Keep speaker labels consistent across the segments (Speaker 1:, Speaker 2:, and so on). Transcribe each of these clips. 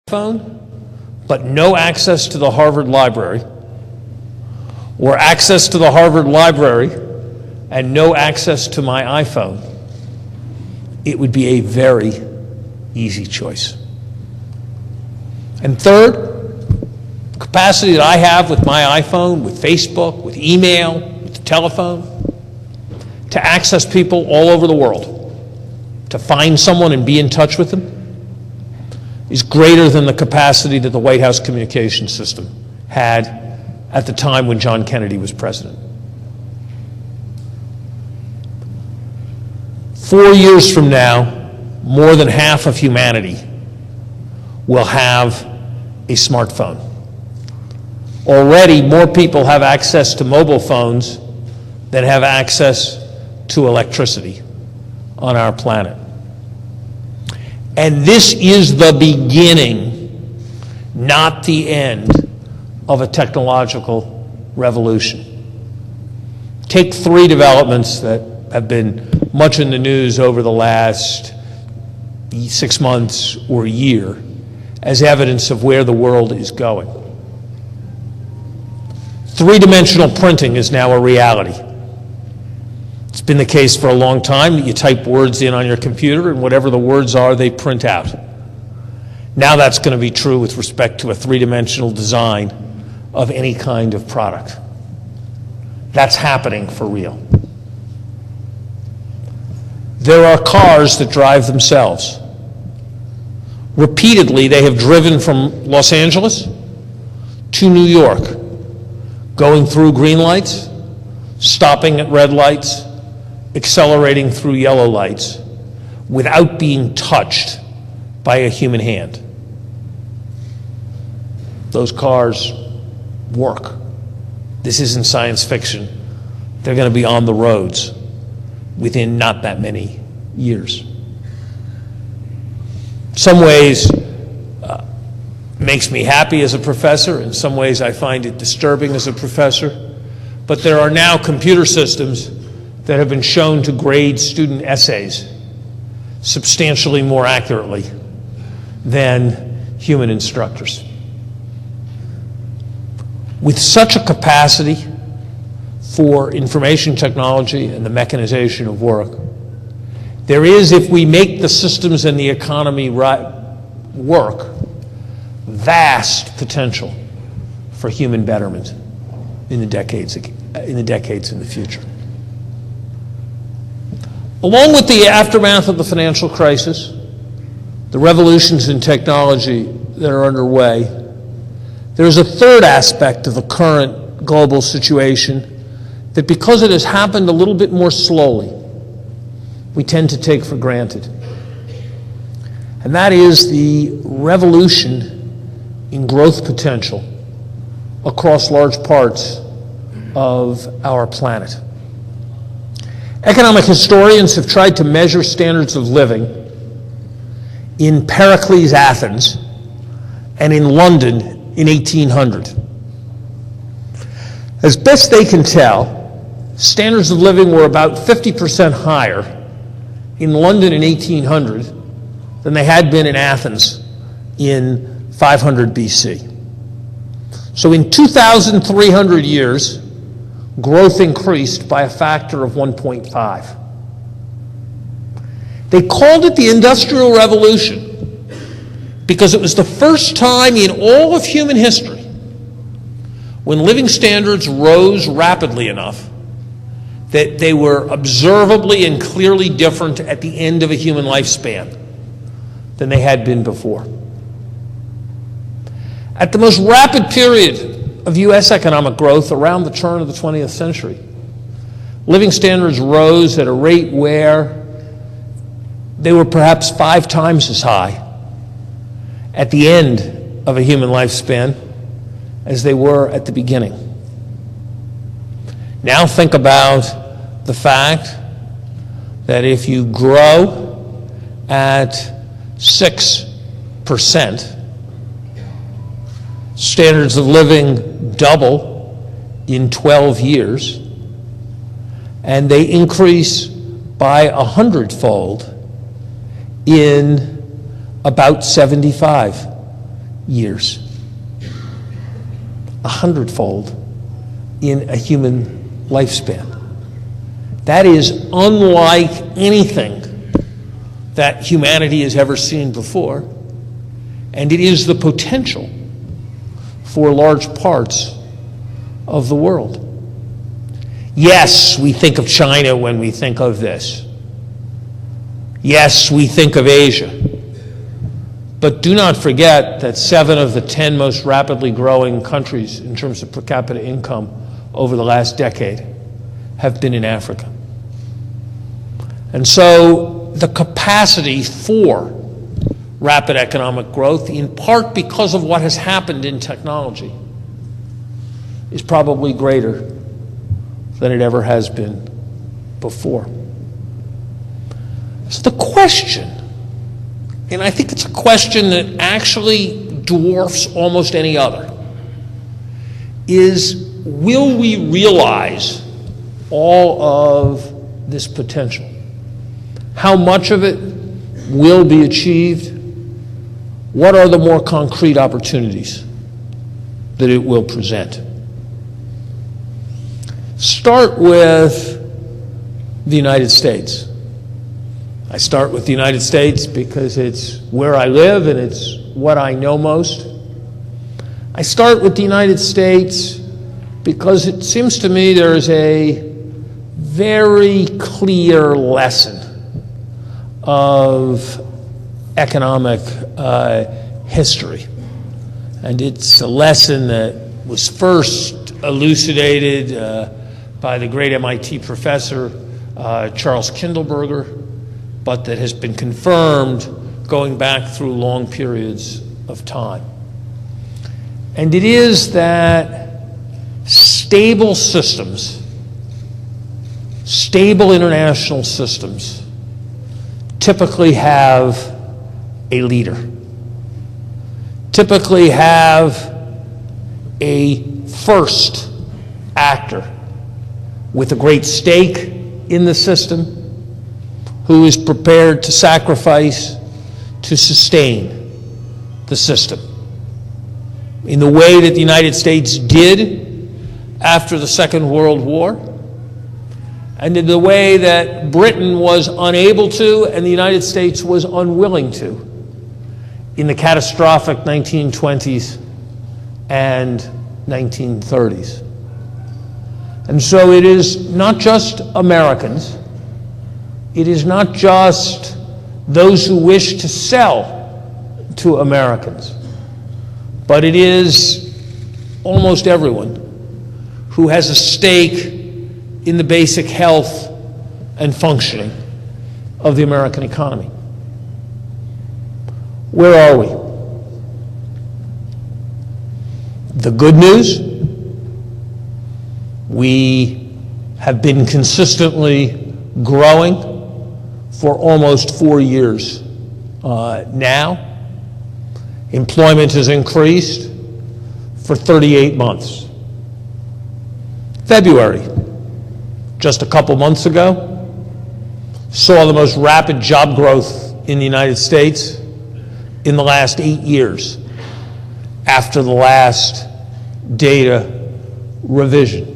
Speaker 1: phone, but no access to the Harvard Library, or access to the Harvard Library and no access to my iPhone, it would be a very easy choice. And third, the capacity that I have with my iPhone, with Facebook, with email, with the telephone, to access people all over the world, to find someone and be in touch with them, is greater than the capacity that the White House communication system had at the time when John Kennedy was president. 4 years from now, more than half of humanity will have a smartphone. Already, more people have access to mobile phones than have access to electricity on our planet. And this is the beginning, not the end, of a technological revolution. Take three developments that have been much in the news over the last 6 months or a year as evidence of where the world is going. Three-dimensional printing is now a reality. It's been the case for a long time that you type words in on your computer and whatever the words are, they print out. Now that's going to be true with respect to a three-dimensional design of any kind of product. That's happening for real. There are cars that drive themselves. Repeatedly, they have driven from Los Angeles to New York, going through green lights, stopping at red lights, accelerating through yellow lights without being touched by a human hand. Those cars work. This isn't science fiction. They're going to be on the roads within not that many years. In some ways, makes me happy as a professor. In some ways, I find it disturbing as a professor. But there are now computer systems that have been shown to grade student essays substantially more accurately than human instructors. With such a capacity for information technology and the mechanization of work, there is, if we make the systems and the economy work, vast potential for human betterment in the decades in the future. Along with the aftermath of the financial crisis, the revolutions in technology that are underway, there's a third aspect of the current global situation that, because it has happened a little bit more slowly, we tend to take for granted. And that is the revolution in growth potential across large parts of our planet. Economic historians have tried to measure standards of living in Pericles, Athens, and in London in 1800. As best they can tell, standards of living were about 50% higher in London in 1800 than they had been in Athens in 500 BC. So in 2,300 years, growth increased by a factor of 1.5. They called it the Industrial Revolution because it was the first time in all of human history when living standards rose rapidly enough that they were observably and clearly different at the end of a human lifespan than they had been before. At the most rapid period of U.S. economic growth around the turn of the 20th century, living standards rose at a rate where they were perhaps 5 times as high at the end of a human lifespan as they were at the beginning. Now think about the fact that if you grow at 6%, standards of living double in 12 years, and they increase by 100-fold in about 75 years. 100-fold in a human lifespan. That is unlike anything that humanity has ever seen before, and it is the potential for large parts of the world. Yes, we think of China when we think of this. Yes, we think of Asia. But do not forget that 7 of the 10 most rapidly growing countries in terms of per capita income over the last decade have been in Africa. And so the capacity for rapid economic growth, in part because of what has happened in technology, is probably greater than it ever has been before. So the question, and I think it's a question that actually dwarfs almost any other, is will we realize all of this potential? How much of it will be achieved? What are the more concrete opportunities that it will present? Start with the United States. I start with the United States because it's where I live and it's what I know most. I start with the United States because it seems to me there is a very clear lesson of economic history. And it's a lesson that was first elucidated by the great MIT professor Charles Kindleberger, but that has been confirmed going back through long periods of time. And it is that stable systems, stable international systems, typically have a leader, typically have a first actor with a great stake in the system, who is prepared to sacrifice to sustain the system. In the way that the United States did after the Second World War, and in the way that Britain was unable to and the United States was unwilling to in the catastrophic 1920s and 1930s. And so it is not just Americans, it is not just those who wish to sell to Americans, but it is almost everyone who has a stake in the basic health and functioning of the American economy. Where are we? The good news, we have been consistently growing for almost 4 years now. Employment has increased for 38 months. February, just a couple months ago, saw the most rapid job growth in the United States in the last 8 years after the last data revision.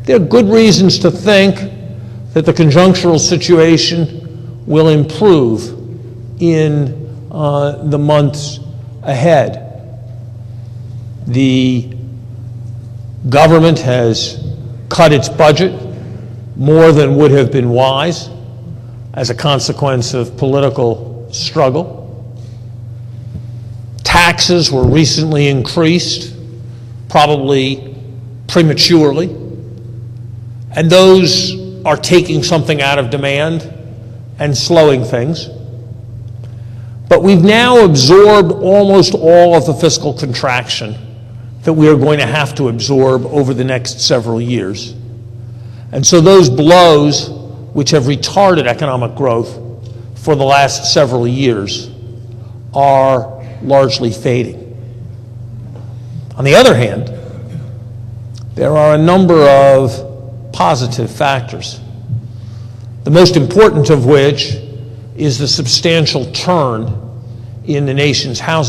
Speaker 1: There are good reasons to think that the conjunctural situation will improve in the months ahead. The government has cut its budget more than would have been wise as a consequence of political struggle. Taxes were recently increased, probably prematurely, and those are taking something out of demand and slowing things. But we've now absorbed almost all of the fiscal contraction that we are going to have to absorb over the next several years. And so those blows, which have retarded economic growth for the last several years, are largely fading. On the other hand, there are a number of positive factors, the most important of which is the substantial turn in the nation's housing